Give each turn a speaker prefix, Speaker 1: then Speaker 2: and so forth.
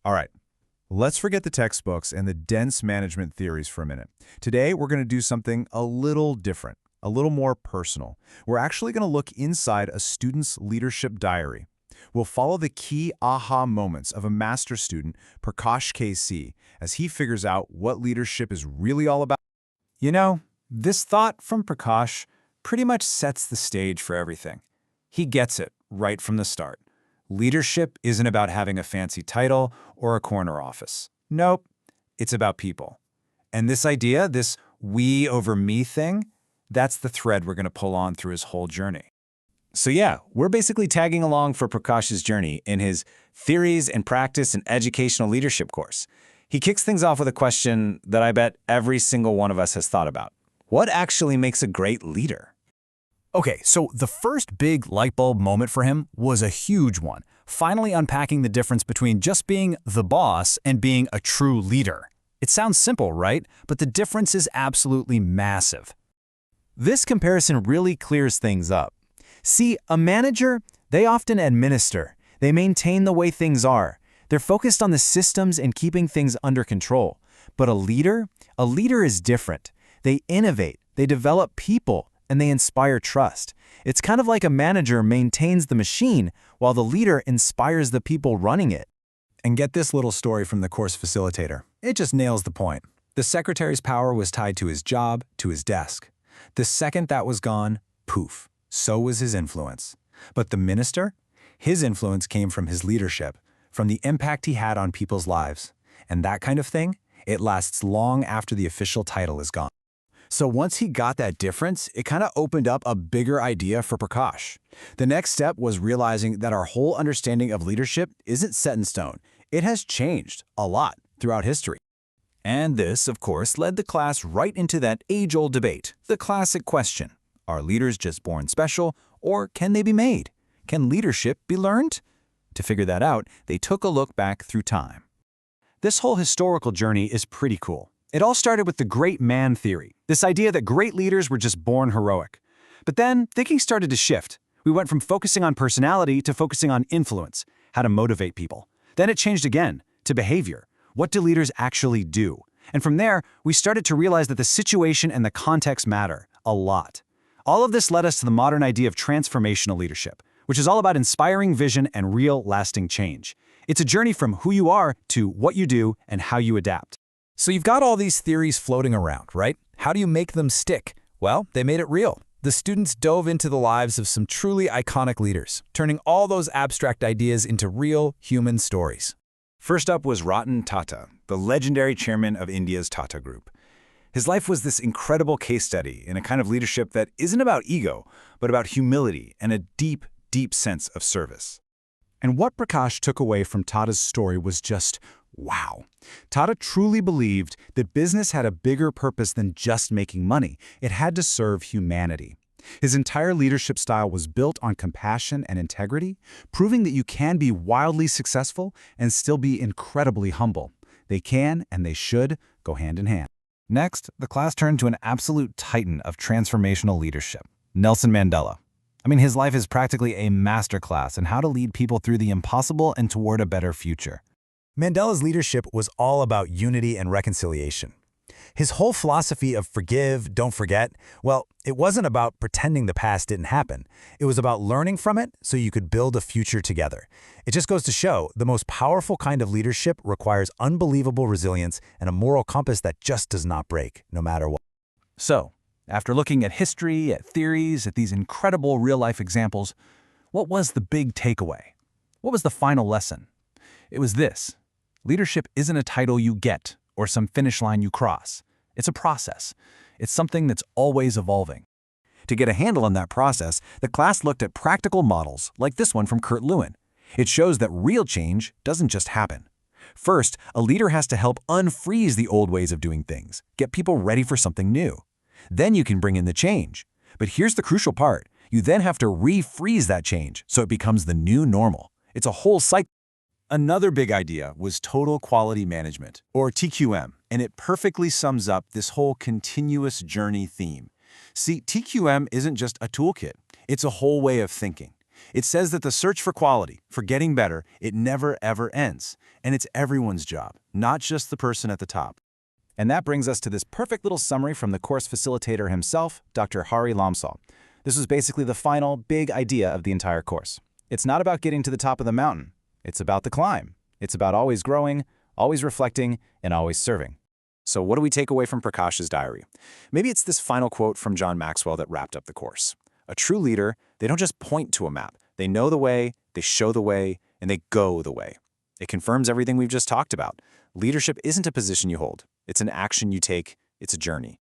Speaker 1: All right, let's forget the textbooks and the dense management theories for a minute. Today, we're going to do something a little different, a little more personal. We're actually going to look inside a student's leadership diary. We'll follow the key aha moments of a master student, Prakash KC, as he figures out what leadership is really all about.
Speaker 2: You know, this thought from Prakash pretty much sets the stage for everything. He gets it right from the start. Leadership isn't about having a fancy title or a corner office. Nope, it's about people. And this idea, this we over me thing, that's the thread we're going to pull on through his whole journey. So yeah, we're basically tagging along for Prakash's journey in his Theories and Practice in Educational Leadership course. He kicks things off with a question that I bet every single one of us has thought about. What actually makes a great leader?
Speaker 3: Okay, so the first big light bulb moment for him was a huge one, finally unpacking the difference between just being the boss and being a true leader. It sounds simple, right? But the difference is absolutely massive. This comparison really clears things up. See, a manager, they often administer. They maintain the way things are. They're focused on the systems and keeping things under control. But a leader is different. They innovate, they develop people, and they inspire trust. It's kind of like a manager maintains the machine while the leader inspires the people running it. And get this little story from the course facilitator. It just nails the point. The secretary's power was tied to his job, to his desk. The second that was gone, poof, so was his influence. But the minister? His influence came from his leadership, from the impact he had on people's lives. And that kind of thing, it lasts long after the official title is gone. So once he got that difference, it kind of opened up a bigger idea for Prakash. The next step was realizing that our whole understanding of leadership isn't set in stone. It has changed a lot throughout history. And this, of course, led the class right into that age-old debate, the classic question. Are leaders just born special, or can they be made? Can leadership be learned? To figure that out, they took a look back through time. This whole historical journey is pretty cool. It all started with the great man theory, this idea that great leaders were just born heroic. But then thinking started to shift. We went from focusing on personality to focusing on influence, how to motivate people. Then it changed again to behavior. What do leaders actually do? And from there, we started to realize that the situation and the context matter a lot. All of this led us to the modern idea of transformational leadership, which is all about inspiring vision and real, lasting change. It's a journey from who you are to what you do and how you adapt. So you've got all these theories floating around, right? How do you make them stick? Well, they made it real. The students dove into the lives of some truly iconic leaders, turning all those abstract ideas into real human stories.
Speaker 2: First up was Ratan Tata, the legendary chairman of India's Tata Group. His life was this incredible case study in a kind of leadership that isn't about ego, but about humility and a deep, deep sense of service.
Speaker 3: And what Prakash took away from Tata's story was just, wow. Tata truly believed that business had a bigger purpose than just making money. It had to serve humanity. His entire leadership style was built on compassion and integrity, proving that you can be wildly successful and still be incredibly humble. They can, and they should, go hand in hand. Next, the class turned to an absolute titan of transformational leadership, Nelson Mandela. I mean, his life is practically a masterclass in how to lead people through the impossible and toward a better future. Mandela's leadership was all about unity and reconciliation. His whole philosophy of forgive, don't forget, well, it wasn't about pretending the past didn't happen. It was about learning from it so you could build a future together. It just goes to show the most powerful kind of leadership requires unbelievable resilience and a moral compass that just does not break, no matter what. So, after looking at history, at theories, at these incredible real-life examples, what was the big takeaway? What was the final lesson? It was this. Leadership isn't a title you get or some finish line you cross. It's a process. It's something that's always evolving. To get a handle on that process, the class looked at practical models like this one from Kurt Lewin. It shows that real change doesn't just happen. First, a leader has to help unfreeze the old ways of doing things, get people ready for something new. Then you can bring in the change. But here's the crucial part. You then have to refreeze that change so it becomes the new normal. It's a whole cycle. Another big idea was total quality management, or TQM, and it perfectly sums up this whole continuous journey theme. See, TQM isn't just a toolkit, it's a whole way of thinking.
Speaker 1: It says that the search for quality, for getting better, it never ever ends. And it's everyone's job, not just the person at the top.
Speaker 3: And that brings us to this perfect little summary from the course facilitator himself, Dr. Hari Lamsal. This was basically the final big idea of the entire course. It's not about getting to the top of the mountain. It's about the climb. It's about always growing, always reflecting, and always serving.
Speaker 2: So what do we take away from Prakash's diary? Maybe it's this final quote from John Maxwell that wrapped up the course. A true leader, they don't just point to a map. They know the way, they show the way, and they go the way. It confirms everything we've just talked about. Leadership isn't a position you hold. It's an action you take. It's a journey.